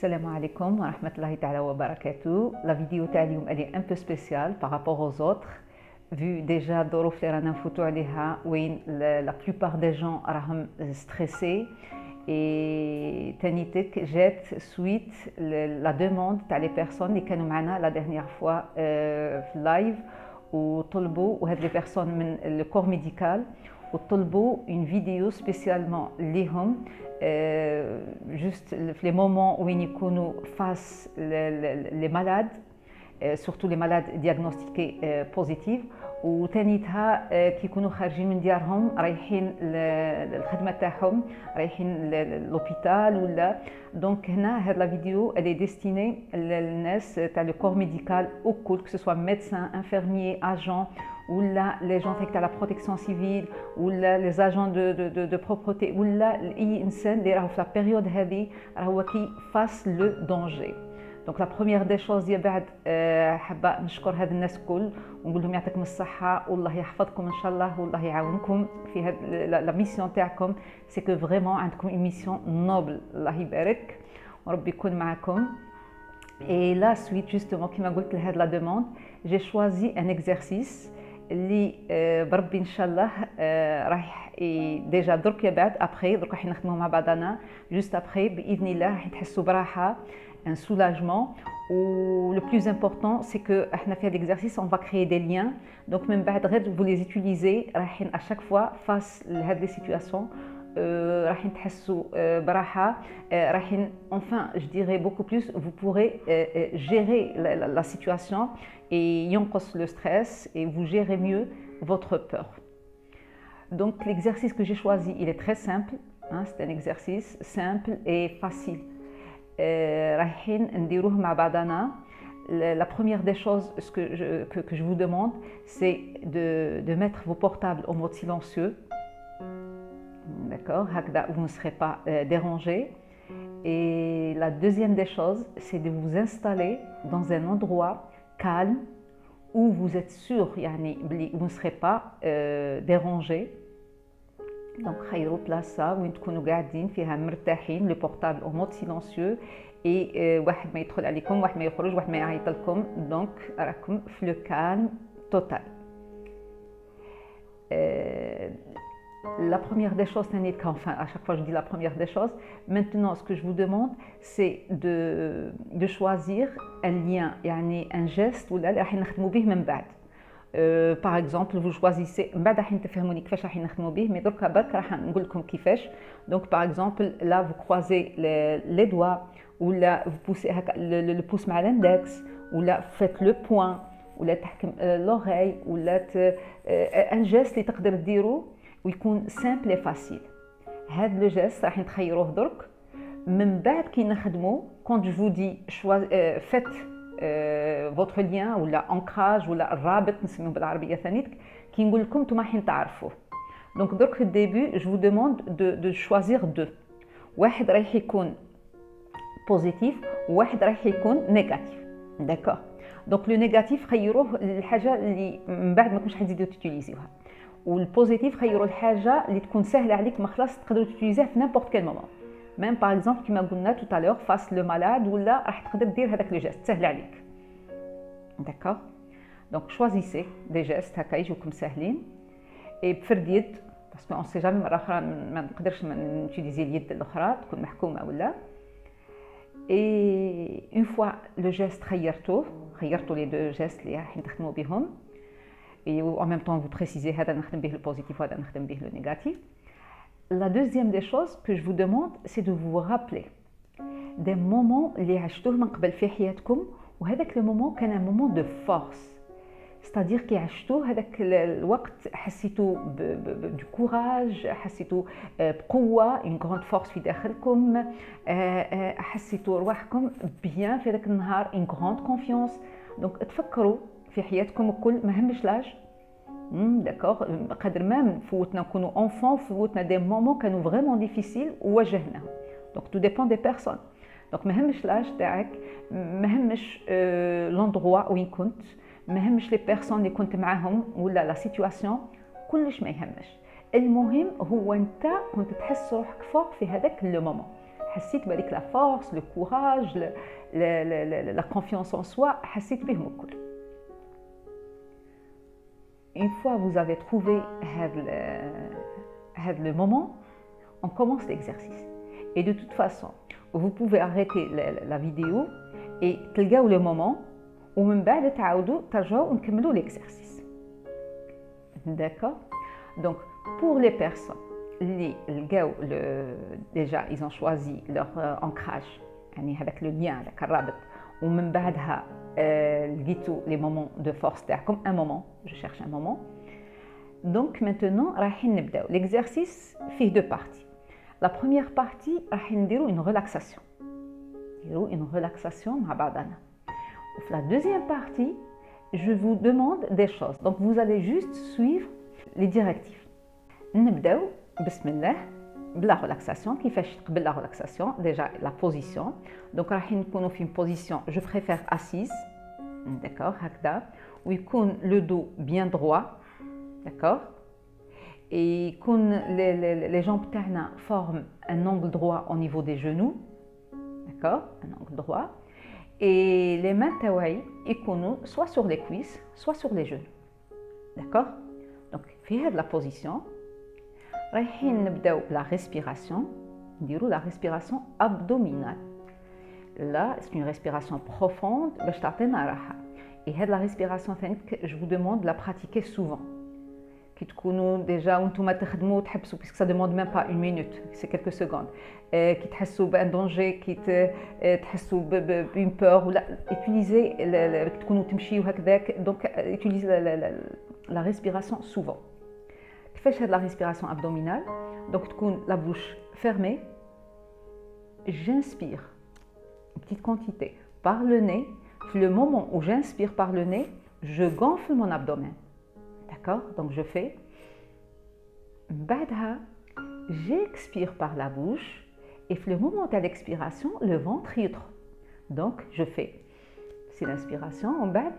Salam alaikum wa rahmatullahi ta'ala wa barakatuh. La vidéo تاعي elle est un peu spéciale par rapport aux autres. Vu déjà الظروف اللي رانا نفوتوا عليها وين la plupart des gens راهم stressés et تانيتك جات suite la demande تاع les personnes اللي كانوا معنا la dernière fois في اللايف وطلبوا وهاد les personnes من le corps médical وطلبوا une vidéo spécialement ليهم juste les moments où ils sont face les malades, surtout les malades diagnostiqués positifs وثانيتها كي يكونوا خارجين من ديارهم رايحين للخدمه تاعهم رايحين للوبيتال ولا دونك هنا هاد لا فيديو elle est destinée للناس تاع لو كور ميديكال وكل que ce soit médecin, infirmier, agent ولا les gens تاع la protection civile ولا les agents de propreté ولا اي انسان اللي راهو في لا بيريود هذه راهو كي فاس لو دونجي. دونك لا بروميير دي شوز ديال بعد حابه نشكر هاد الناس الكل ونقول لهم يعطيكم الصحه والله يحفظكم ان شاء الله والله يعاونكم في هاد لا ميسيون تاعكم. سي كو فريمون عندكم اون ميسيون نوبل الله يبارك وربي يكون معكم. Et la suite justement كيما قلت لهاد لا دوموند j'ai choisi un exercice اللي بربي ان شاء الله راح ديجا درك يا بعد ابري درك راح نخدموا مع بعضنا جوست ابري باذن الله راح تحسوا براحه un soulagement ou le plus important c'est que احنا في l'exercice on va créer des liens donc même بعد غير vous les utilisez رايحين à chaque fois face لهاد les situations رايحين تحسوا براحه رايحين enfin je dirais beaucoup plus vous pourrez gérer la situation et ينقص le stress et vous gérez mieux votre peur. Donc l'exercice que j'ai choisi il est très simple hein, c'est un exercice simple et facile. رايحين نديروه مع بعضنا. La première des choses que je vous demande c'est de mettre vos portables en mode silencieux. D'accord, vous ne serez pas dérangé. Et la deuxième des choses c'est de vous installer dans un endroit calme où vous êtes sûr يعني vous ne serez pas dérangé. Donc خيروا بلاصه وين تكونوا قاعدين فيها مرتاحين لو بورتابل او مود سيلونسيو اي واحد ما يدخل عليكم واحد ما يخرج واحد ما يعيط لكم دونك راكم في لو كالم توتال. La première des choses, enfin à chaque fois je dis la première des choses, maintenant ce que je vous demande c'est de choisir un lien يعني un geste ولا اللي راح نخدموا به من بعد. Par exemple vous choisissez من بعد راح تفهموني كيفاش راح نخدموا به مي دركا برك راح نقول لكم كيفاش. Donc par exemple là vous croisez les doigts ولا vous poussez هكا le pouce مع l'index ولا faites le point ولا تحكم l'oreille ولا un geste اللي تقدر ديرو ويكون سامبل اي فاسيل. هاد لو جيست راح نتخيروه درك من بعد كي نخدمو كونت جو فو دي فيت فوتر ليان ولا انكراج ولا الرابط نسميوه بالعربيه ثانيتك كي نقول لكم نتوما حين تعرفوه. دونك درك في الديبي جو فو دوموند دو شوازير دو واحد رايح يكون بوزيتيف وواحد رايح يكون نيجاتيف. داكور دونك لو نيجاتيف خيروه الحاجه اللي من بعد ما تكونش حتزيدوا تيتيليزيوها والبوزيتيف خيروا الحاجه اللي تكون سهله عليك ما خلاص تقدروا تيتيليزيها في نيمبورت كيل مومون ميم باغ اكزومبل كيما قلنا تو تالور فاس لو مالاد ولا راح تقدر دير هذاك لو جيست سهل عليك. داكور دونك شوازيسي دي جيست هكا يجوكم ساهلين اي بفرد يد باسكو اون سي جامي مره اخرى ما نقدرش نوتيليزي اليد الاخرى تكون محكومه ولا اي اون فوا لو جيست خيرتوا لي دو جيست اللي راح نخدموا بهم et en même temps vous précisez هذا نخدم به le positif وهذا نخدم به le négatif. La deuxième des choses que je vous demande c'est de vous rappeler des moments اللي عشتوه من قبل في حياتكم وهذاك le moment كان un moment de force c'est-à-dire كي عشتوه هذاك الوقت حسيتوا du courage حسيتوا بقوه une grande force في داخلكم حسيتوا رواحكم bien في هذاك النهار une grande confiance. donc تفكروا في حياتكم الكل ما همش لاج داكوغ قدر ما فوتنا نكونوا انفون فوتنا دي مومون كانوا فريمون ديفيسيل وواجهناهم. دونك تو ديبون دي بيرسون دونك ما همش لاج تاعك ما همش لوندروا وين كنت ما همش لي بيرسون اللي كنت معاهم ولا لا سيتواسيون كلش ما يهمش. المهم هو انت كنت تحس روحك فوق في هذاك لو مومون حسيت بهذيك لا فورس لو كوراج لا كونفيونس ان سوا حسيت بهم الكل. Une fois vous avez trouvé le moment, on commence l'exercice. Et de toute façon, vous pouvez arrêter la vidéo et تلقاو le moment ومن بعد تعاودوا ترجعوا ونكملوا l'exercice. D'accord? Donc pour les personnes déjà ils ont choisi leur ancrage يعني هذاك le lien هذاك الرابط ومن بعدها لقيتوا les moments de force تاعكم un moment je cherche un moment. Donc maintenant رايحين نبداو l'exercice فيه deux parties. La première partie رايحين نديروا une relaxation. نديروا une relaxation مع بعضنا. وفي la deuxième partie je vous demande des choses. Donc vous allez juste suivre les directives. نبداو بسم الله بلا relaxation. كيفاش قبل la relaxation déjà la position. Donc رايحين نكونوا في une position je préfère assise. D'accord, هكذا ويكون le dos bien droit. D'accord, et يكون les jambes تاعنا forment un angle droit au niveau des genoux. D'accord, un angle droit. Et les mains تاوعي يكونوا soit sur les cuisses soit sur les genoux. D'accord, donc في هذه la position رايحين نبداو بلا respiration. نديرو la respiration abdominale. Là c'est une respiration profonde باش تعطينا راحه. Et هاد la respiration ثانيك je vous demande de la pratiquer souvent. كي تكونوا ديجا وانتم تخدموا تحبسوا باسكو ça demande même pas une minute, c'est quelques secondes. كي تحسوا بان دونجي كي تحسوا بين بور ولا utiliser كي تكونوا تمشيو هكذاك دونك utiliser la respiration souvent. كيفاش هاد la respiration abdominale؟ donc تكون la bouche fermée. J'inspire une petite quantité par le nez. Le moment où j'inspire par le nez, je gonfle mon abdomen. D'accord, donc je fais. بعدها j'expire par la bouche et le moment de l'expiration, le ventre يطرى. Donc je fais. C'est l'inspiration en bas.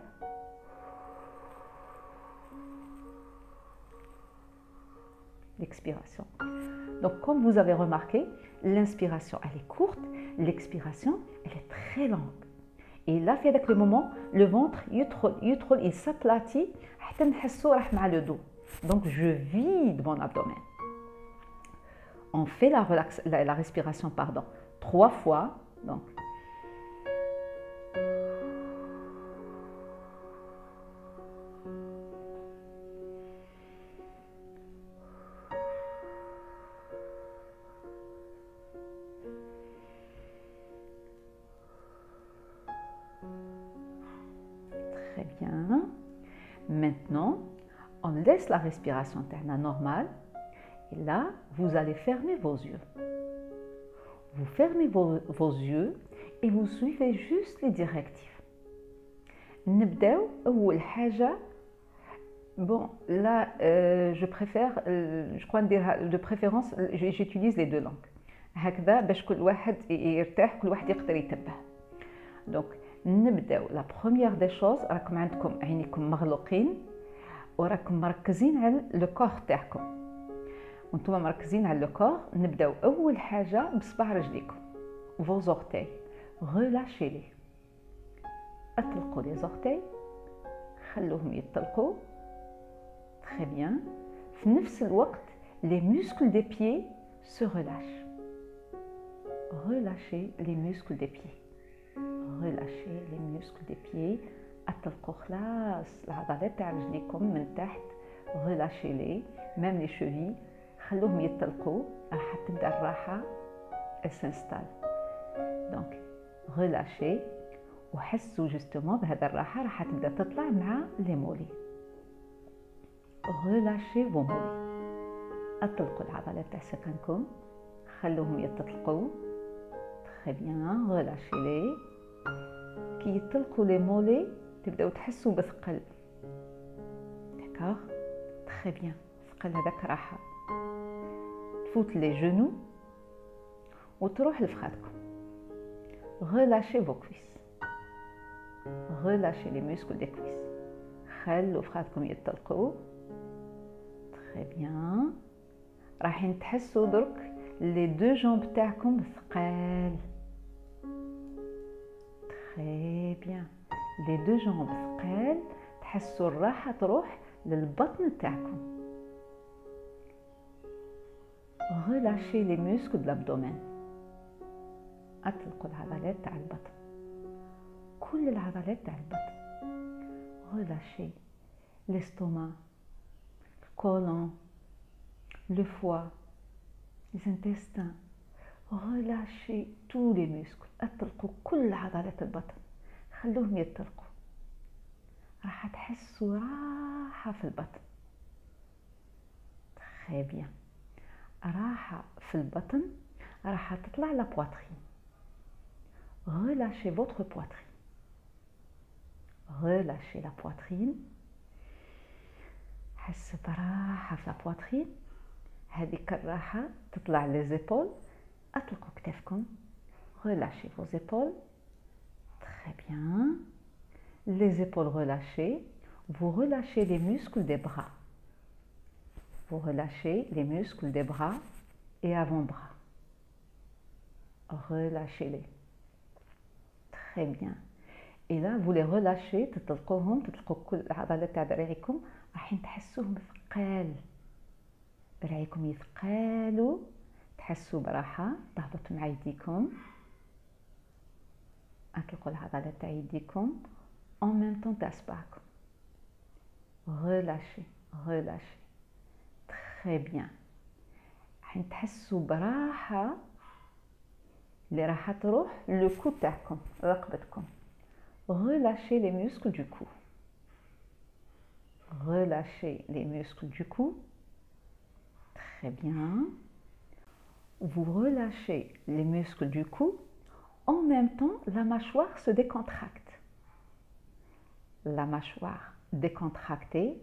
L'expiration. Donc comme vous avez remarqué, l'inspiration elle est courte, l'expiration elle est très longue. Et là, في هذاك le moment, le ventre يدخل il s'aplatit حتى نحسو راح مع le dos. Donc je vide mon abdomen. On fait la respiration 3 fois. Donc très bien. Maintenant, on laisse la respiration normale et là, vous allez fermer vos yeux. Vous fermez vos yeux et vous suivez juste les directives. نبداو أول حاجة. Bon, là, je préfère, je crois de préférence, j'utilise les deux langues. هكذا باش كل واحد يرتاح كل واحد يقدر يتبع. Donc, نبداو la première des choses راكم عندكم عينيكم مغلوقين وراكم مركزين على لو كور تاعكم وانتم مركزين على لو كور. نبداو اول حاجه بصباع رجليكم vos orteils, relâchez-les. اطلقوا les orteils, خلوهم يطلقوا. Très bien. في نفس الوقت les muscles des pieds se relâchent. Relâchez les muscles des pieds. Relâchez les muscles des pieds. اطلقوا خلاص العضلات تاع رجليكم من تحت. relâchez-les, même les chevilles. خلوهم يطلقوا. راح تبدا الراحه s'installe. Donc relâchez وحسوا justement بهذا الراحه راح تبدا تطلع مع les mollets. relâchez vos mollets. اطلقوا العضلات تاع سكنكم. خلوهم يطلقوا. très bien. relâchez-les. كي يطلقوا les mollets تبداو تحسوا بثقل. d'accord, très bien. ثقل هذاك راحه تفوت les genoux وتروح لفخادكم. relâchez vos cuisses. relâchez les muscles des cuisses. خلوا فخادكم يطلقوا. très bien. راح تحسوا درك les deux jambes تاعكم ثقال. Très bien. Les deux jambes ثقال، تحسوا الراحة تروح للبطن تاعكم. Relâchez les muscles de l'abdomen. أطلقوا العضلات تاع البطن، كل العضلات تاع البطن. Relâchez l'estomac, le côlon, le foie, les intestins. Relâchez tous les muscles. اطلقوا كل عضلات البطن، خلوهم يطلقوا. راح تحسوا راحة في البطن. Très bien. راحة في البطن، راح تطلع la poitrine. Relâchez votre poitrine. Relâchez la poitrine. حس براحة في la poitrine. هذيك الراحة تطلع les épaules. أطلقوا كتافكم. Relâchez vos épaules. Très bien. Les épaules relâchées. Vous relâchez les muscles des bras. Vous relâchez les muscles des bras et avant-bras. Relâchez-les. Très bien. Et là, vous les relâchez, تطلقوهم، تطلقوا كل العضلات تاع دراعيكم، راح تحسوهم ثقال. دراعيكم يثقالوا، تحسوا براحة، تهبط مع يديكم. اطلقوا العضلات تاع يديكم en même temps تاع صباعكم. Relâchez, relâchez. Très bien. راح تحسوا براحة اللي راح تروح لو كو تاعكم، رقبتكم. Relâchez les muscles du cou. Relâchez les muscles du cou. Très bien. Vous relâchez les muscles du cou. En même temps, la mâchoire se décontracte. La mâchoire décontractée,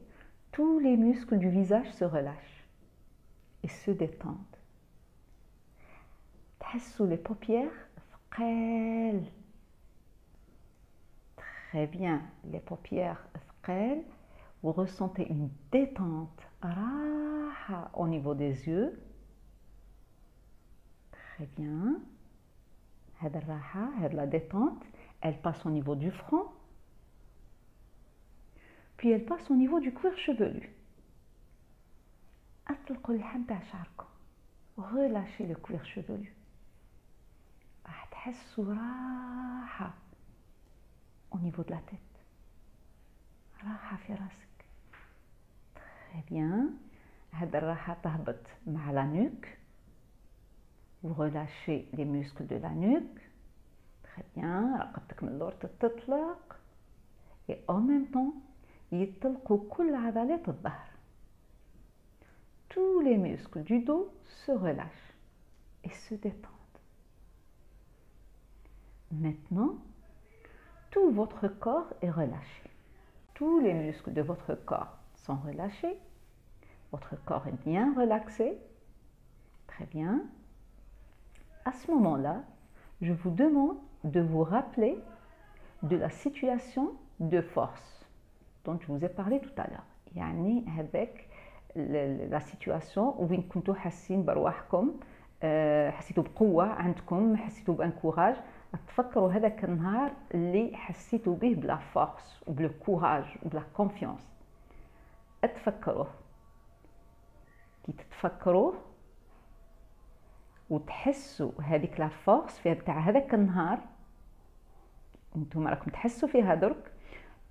tous les muscles du visage se relâchent et se détendent. تحسوا les paupières ثقال. Très bien, les paupières ثقال. Vous ressentez une détente راحة au niveau des yeux. Très bien. هذا الراحة، هذا la détente, elle passe au niveau du front. Puis elle passe au niveau du cuir chevelu. أطلقوا اللحم تاع شعركم. Relâchez le cuir chevelu. راح تحسوا راحة au niveau de la tête. راحة في راسك. Très bien. هذا الراحة تهبط مع la nuque. Vous relâchez les muscles de la nuque. Très bien. رقبتك من اللور تطلق. Et en même temps, يطلقوا كل عضلات الظهر. Tous les muscles du dos se relâchent et se détendent. Maintenant, tout votre corps est relâché. Tous les muscles de votre corps sont relâchés. Votre corps est bien relaxé. Très bien. À ce moment-là, je vous demande de vous rappeler de la situation de force dont je vous ai parlé tout à l'heure. يعني هذاك la situation وين كنتوا حاسين برواحكم، حسيتوا بقوة عندكم، حسيتوا بانكوراج. تفكروا هذاك النهار اللي حسيتوا به بلا فورس وبلا كوراج وبلا كونفيونس. اتفكروه. كي تتفكروه وتحسوا هذيك لا فورس في تاع هذاك النهار، انتم راكم تحسوا فيها درك،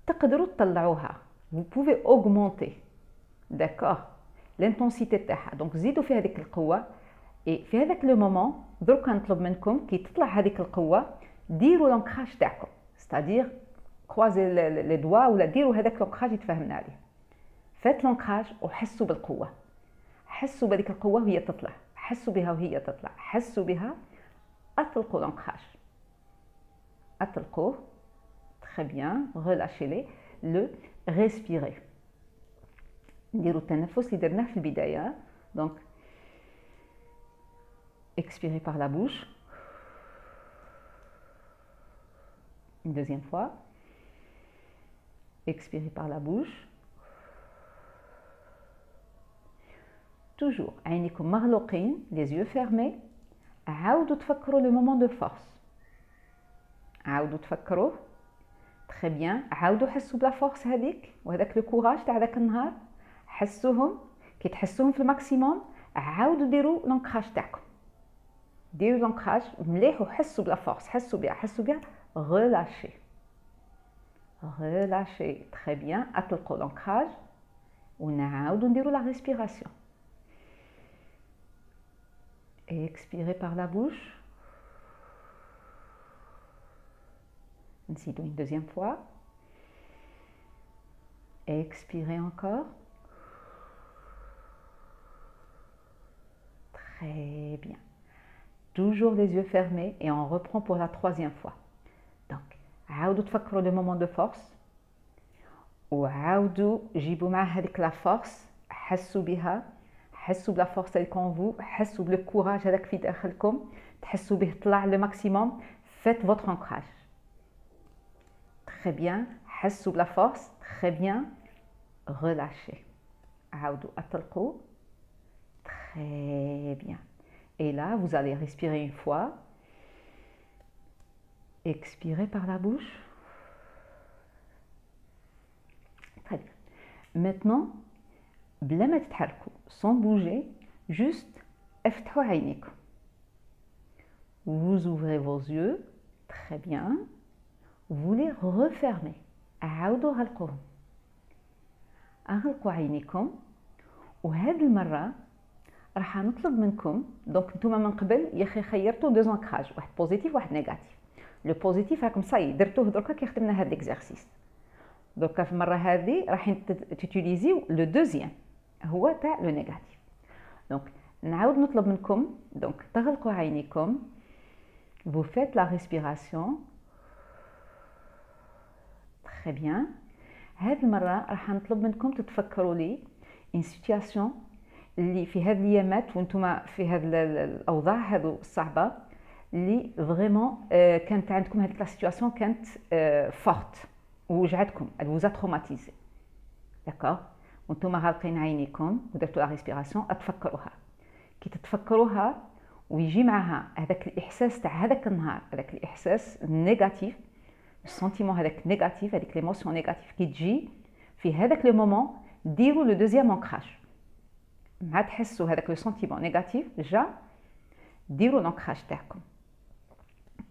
تقدروا تطلعوها. vous pouvez augmenter d'accord l'intensité تاعها. دونك زيدوا في هذيك القوه. اي في هذاك لو مومون درك نطلب منكم كي تطلع هذيك القوه ديروا لونكراج تاعكم، ستادير كروازي لي دوا ولا ديروا هذاك لونكراج اللي تفاهمنا عليه. فات لونكراج وحسوا بالقوه، حسوا بهذيك القوه وهي تطلع، حسوا بها وهي تطلع، حسوا بها. اطلقوا لونكراج، اطلقوه. Très bien. Relâchez-les. Le respirer. نديروا التنفس اللي درناه في البداية. Donc expirez par la bouche. Une deuxième fois. Expirez par la bouche. toujours عينيكم مغلوقين les yeux fermés. عاودوا تفكروا le moment de force. عاودوا تفكروه. Très bien. عاودوا حسوا بلا فورس هذيك وهذاك لو كوراج تاع ذاك النهار. حسوهم كي تحسوهم في الماكسيموم عاودوا ديروا لونكراج تاعكم. ديروا لونكراج مليح وحسوا بلا فورس. حسوا بها. relâchez. Relâchez. Très bien. أطلقوا l'ancrage ونعاودوا نديروا la respiration. Expirez par la bouche. نزيدوا une deuxième fois. Expirez encore. Très bien. Toujours les yeux fermés et on reprend pour la troisième fois. Donc, عاودوا تفكروا le moment de force وعاودوا جيبوا مع هذيك لا فورس. حسوا بها. حسوا بلا فورس اللي كون فو. حسوا بالكوراج هذاك في داخلكم. تحسوا به طلع le maximum. Faites votre ancrage. Très bien. حسوا بلا فورس. Très bien. Relâchez. عاودوا أطلقوا. Très bien. Et là, vous allez respirer une fois. Expirez par la bouche. Très bien. Maintenant, بلا ما تتحركوا, sans bouger, juste افتحوا عينيكم. Vous ouvrez vos yeux. Très bien. Vous les refermez. عاودوا غلقوهم. أغلقوا عينيكم. وهذه المرة راح نطلب منكم دونك نتوما من قبل يا اخي خيرتوا دو زونكراج واحد بوزيتيف واحد نيجاتيف. لو بوزيتيف راكم صاي درتوه دركا كي خدمنا هاد ليكزارسيس. دركا في المره هذه راح تيتيليزيو لو دوزيام هو تاع لو نيجاتيف. دونك نعاود نطلب منكم دونك تغلقوا عينيكم. vous faites la respiration. très bien. هاد المره راح نطلب منكم تتفكروا لي ان سيتوياسيون اللي في هذه الايامات وانتم في هذه الاوضاع هذو الصعبه اللي فريمون كانت عندكم هذيك لا سيتوياسيون كانت فورت ووجعتكم vous a traumatisé. داكور. وانتم غالقين عينيكم ودرتوا لا ريسبيراسيون اتفكروها. كي تتفكروها ويجي معها هذاك الاحساس تاع هذاك النهار هذاك الاحساس نيجاتيف السنتيمون هذاك نيجاتيف هذيك ليموسيون نيجاتيف كي تجي في هذاك لو مومون ديروا لو دوزيام انكراج. مع تحسوا هذاك لو سنتيمون نيجاتيف جا ديروا لونكراج تاعكم.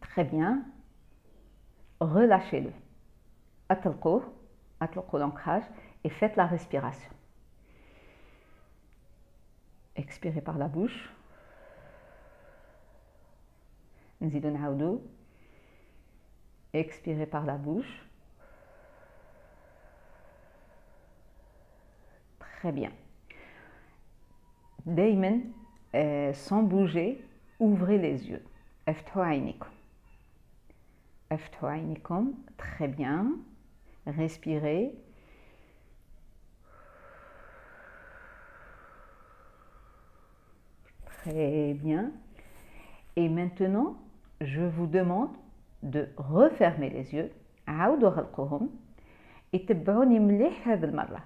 تري بيان. relâchez-le. اطلقوا لونكراج et faites la respiration. expirez par la bouche. نزيدوا نعاودوا. expirez par la bouche. très bien. دايما sans bouger ouvrez les yeux. افتحوا عينيكم. افتحوا عينيكم. très bien. respirez. très bien. Et maintenant je vous demande de refermer les yeux. عاودوا غلقوهم. اتبعوني مليح هذه المره.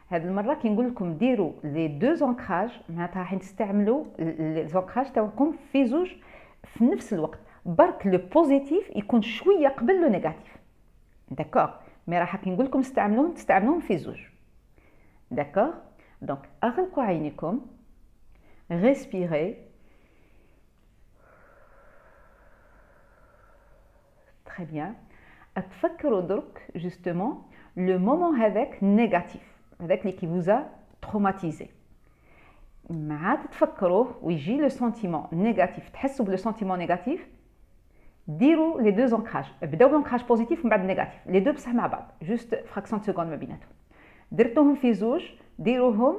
هاد المره كي نقول لكم ديروا لي دو زونكراج معناتها راح تستعملوا لي زونكراج تاعكم في زوج في نفس الوقت. برك لو بوزيتيف يكون شويه قبل لو نيجاتيف. داكور. مي راح كي نقول لكم تستعملوهم في زوج. داكور. دونك اغلقوا عينيكم. ريسبيري. تري بيان. اتفكروا درك جوستومون لو مومون هذاك نيجاتيف هذاك اللي كي فوزا تروماتيزي. مع تتفكروه ويجي لو سنتيمون نيجاتيف تحسوا بلو سنتيمون نيجاتيف ديروا لي دو زونكراج. بداو بلونكراج بوزيتيف ومن بعد نيجاتيف لي دو بصح مع بعض جوست فراكسيون سكوند ما بيناتهم. درتوهم في زوج ديروهم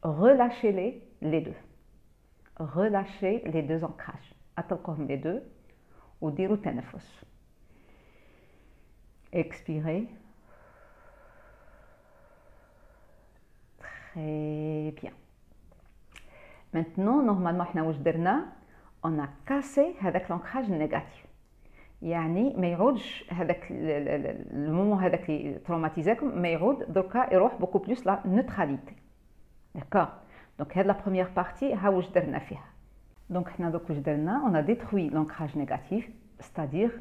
relâchez les deux. relâchez les deux ancrages. اطلقوهم لي دو وديروا تنفس. expirez. Très bien. Maintenant, normalement, احنا واش درنا؟ on a cassé هذاك l'ancrage négatif. يعني ما يعودش هذاك المومون هذاك اللي تروماتيزاكم ما يعود دركا يروح بوكو بلوس لا نوتراليتي. داكور. دونك هاد لا بروميير بارتي ها واش درنا فيها. دونك حنا دوك واش درنا اون ا ديتروي لونكراج نيجاتيف، ستادير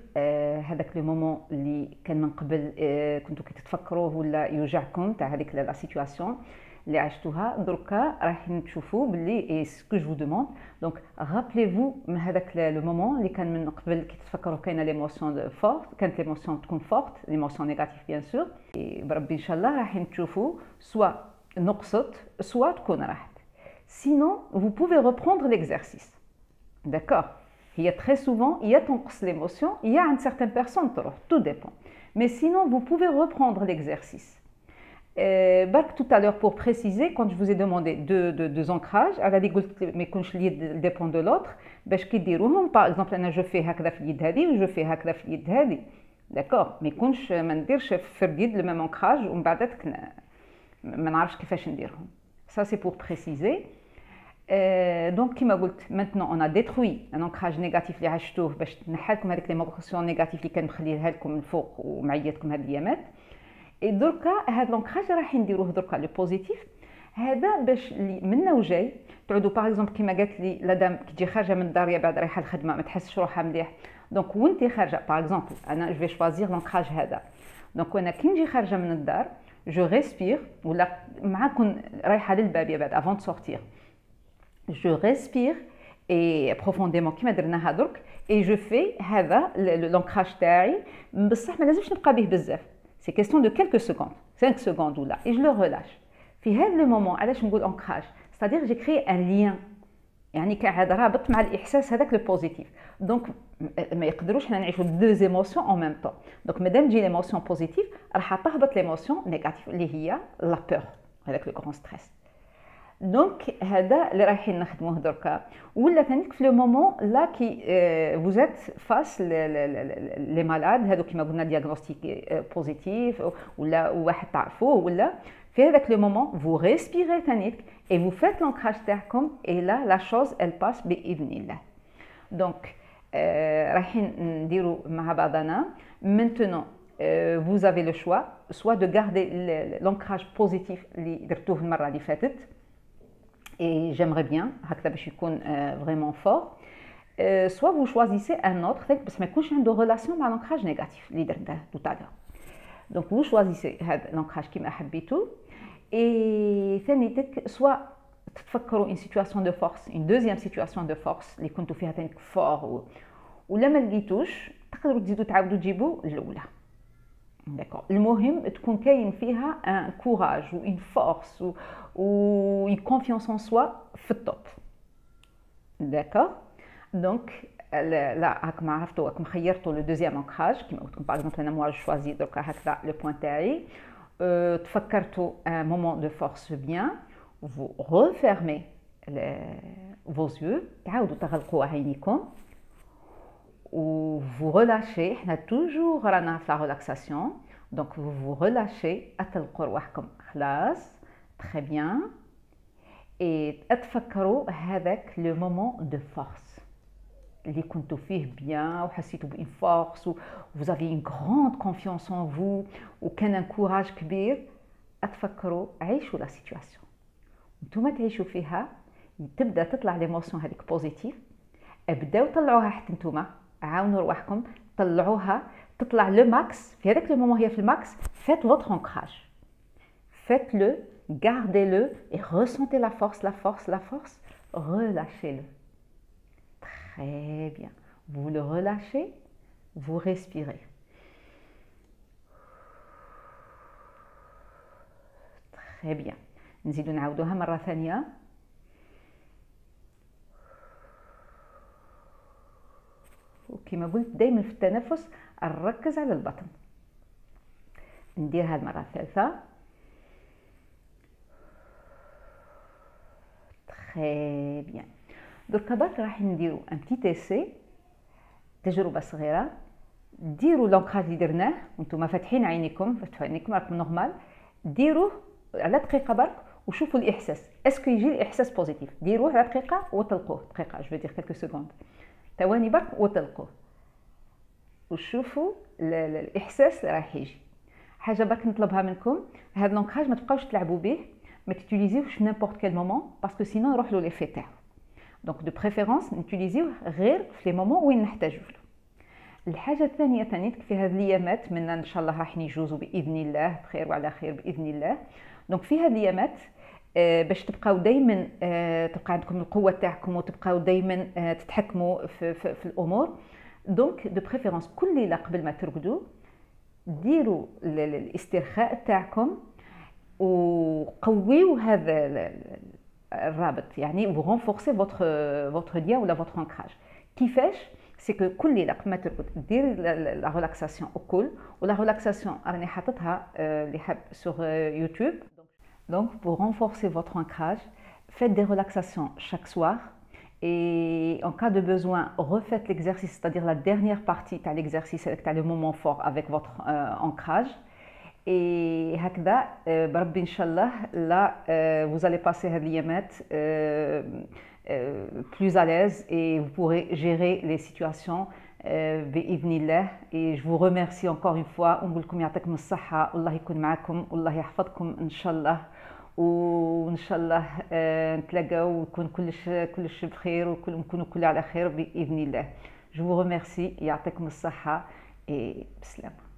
هذاك لو مومون اللي كان من قبل كنتو كتفكروه ولا يوجعكم تاع هذيك لا سيتوياسيون اللي عشتوها. دركا رايحين تشوفوا باللي اي سكو جو دوموند دونك رابليفو من هذاك لو مومون اللي كان من قبل كي تفكروا كاينه ليموسيون فورت، كانت ليموسيون تكون فورت، ليموسيون نيجاتيف بيان سور. بربي ان شاء الله رايحين تشوفوا سوا نقصت سوا تكون راحت. Sinon, vous pouvez reprendre l'exercice. D'accord? Il y a très souvent, il y a تنقص l'émotion, il y a une certaine personne, tout dépend. Mais sinon, vous pouvez reprendre l'exercice. Tout à l'heure, pour préciser, quand je vous ai demandé deux ancrages, على قلت ما يكونش اليد dépend de l'autre, باش كيديروهم par exemple انا جو في هكذا في اليد هذه وجو في هكذا في اليد هذه. داكور؟ ما يكونش ما نديرش في اليد لو ميم ancrage ومن بعد ما نعرفش كيفاش نديرهم. Ça c'est pour préciser. Donc, كما قلت maintenant on a détruit un ancrage négatif اللي عشتوه باش تنحى لكم هذيك ليموسيون نيجاتيف اللي كان مخليها لكم من فوق ومعيطكم هاد الايامات. دركا هاد لونكراج راح نديروه دركا لو بوزيتيف هذا باش اللي منا وجاي تعودوا باغ اكزومبل كيما قالت لي لا دام كي تجي خارجه من الدار يا بعد رايحه الخدمه ما تحسش روحها مليح. دونك وانت خارجه باغ اكزومبل انا جو في شوازير لونكراج هذا. دونك وانا كي نجي خارجه من الدار جو ريسبير ولا معاكم رايحه للباب يا بعد افون سورتير je respire et profondément كيما درناها درك et je fais هذا l'ancrage تاعي بصح ما لازمش نبقى به بزاف. C'est question de quelques secondes, 5 secondes ou là et je le relâche. في هذا le moment علاش نقول ancrage c'est-à-dire j'ai créé un lien يعني قاعد رابط مع الاحساس هذاك لو بوزيتيف. دونك ما يقدروش حنا نعيشوا دو ايموسيون ان ميم طون. دونك مادام تجي ليموسيون بوزيتيف راح تهبط ليموسيون نيجاتيف اللي هي لا بور هذاك لو غران ستريس. دونك هذا اللي رايحين نخدموه دركا. ولا ثاني في لو مومون لا كي فوزات فاس لي مالاد هذو كيما قلنا دياغنوستيك بوزيتيف ولا واحد تعرفوه ولا في هذاك لو مومون فو ريسبيري ثانيك اي فو فات لونكراج تاعكم اي لا شوز ال باس باذن الله. دونك رايحين نديرو مع بعضنا maintenant vous avez le choix soit de garder l'ancrage positif اللي درتوه المره اللي فاتت et j'aimerais bien هكذا باش يكون vraiment fort, soit vous choisissez un autre بس ما يكونش عنده relation مع l'ancrage négatif اللي درناه tout à l'heure. donc vous choisissez هذا l'ancrage كيما حبيتو et ثانيتك soit تتفكروا une situation de force, une deuxième situation de force اللي كنتوا فيها ثانيك فور ولا ما لقيتوش تقدروا تزيدوا تعاودوا تجيبوا الاولى. D'accord. المهم تكون كاين فيها ان كوراج و ان فورس و une confiance en soi في التوب. داكور. دونك لا راكم عرفتوا راكم خيرتوا لو دوزيام انكراج كيما قلت لكم باغ اكزومبل انا موا جو شوازي دركا هكذا لو بوين تاعي. تفكرتوا ان مومون دو فورس بيان vous refermez vos yeux تعاودوا تغلقوا عينيكم ou vous relâchez. حنا toujours رانا في la relaxation donc vous vous relâchez أتلقوا رواحكم خلاص très bien et تفكروا هذاك le moment de force اللي كنتوا فيه bien وحسيتوا بإن force و vous avez une grande confiance en vous وكان un courage كبير. أتفكروا عيشوا la situation نتوما تعيشوا فيها تبدا تطلع ليموسيون هذيك بوزيتيف. ابداو طلعوها حتى نتوما عاونوا رواحكم طلعوها تطلع لو ماكس في هذاك لو مومون هي في الماكس. faites votre ancrage, faites-le, gardez-le et ressentez la force, relâchez-le. Très bien. Vous le relâchez, vous respirez. Très bien. نزيدو نعاودوها مرة ثانية. وكما قلت دائما في التنفس نركز على البطن. نديرها المرة الثالثة. تري بيان. دركا برك راح نديرو ان بتيت ايسي تجربة صغيرة. ديروا لونكراج اللي درناه وانتم فاتحين عينيكم راكم نورمال. ديروه على دقيقة برك وشوفوا الاحساس اسكو يجي الاحساس بوزيتيف. ديروه على دقيقة وطلقوه دقيقة جو دير كلكو سكوند ثواني برك وطلقوه وشوفوا الاحساس اللي راح يجي. حاجه برك نطلبها منكم هذا لونكراج ما تبقاوش تلعبوا به ما تيتيليزيوش n'importe quel moment parce que sinon يروح له ليفي تاعو. دونك دو بريفيرونس نوتيليزيوه غير في لي مومون وين نحتاجوه له. الحاجه الثانيه ثاني في هذه الايامات منا ان شاء الله راح نجوزوا باذن الله بخير وعلى خير باذن الله. دونك في هذه الايامات باش تبقاو دائما تبقى عندكم القوه تاعكم وتبقاو دائما تتحكموا في الامور. دونك دو بريفيرونس كل ليله قبل ما ترقدوا ديروا الاسترخاء تاعكم وقويوا هذا الرابط، يعني vous renforcez votre lien ولا votre ancrage. كيفاش؟ سي كو كل ليله قبل ما ترقد دير لا ريلاكساسيون الكل، ولا ريلاكساسيون راني حاطتها اللي حاب سور يوتيوب. Donc pour renforcer votre ancrage, faites des relaxations chaque soir et en cas de besoin refaites l'exercice, c'est-à-dire la dernière partie de l'exercice avec le moment fort avec votre ancrage. Et هكذا بربي إن شاء الله là vous allez passer هذه الأيامات plus à l'aise et vous pourrez gérer les situations بإذن الله. Et je vous remercie encore une fois ونقول لكم يعطيكم الصحة والله يكون معكم والله يحفظكم إن شاء الله، وإن شاء الله نتلاقاو ويكون كلش بخير ونكونوا كل على خير بإذن الله. Je vous remercie، يعطيكم الصحة et بسلامة.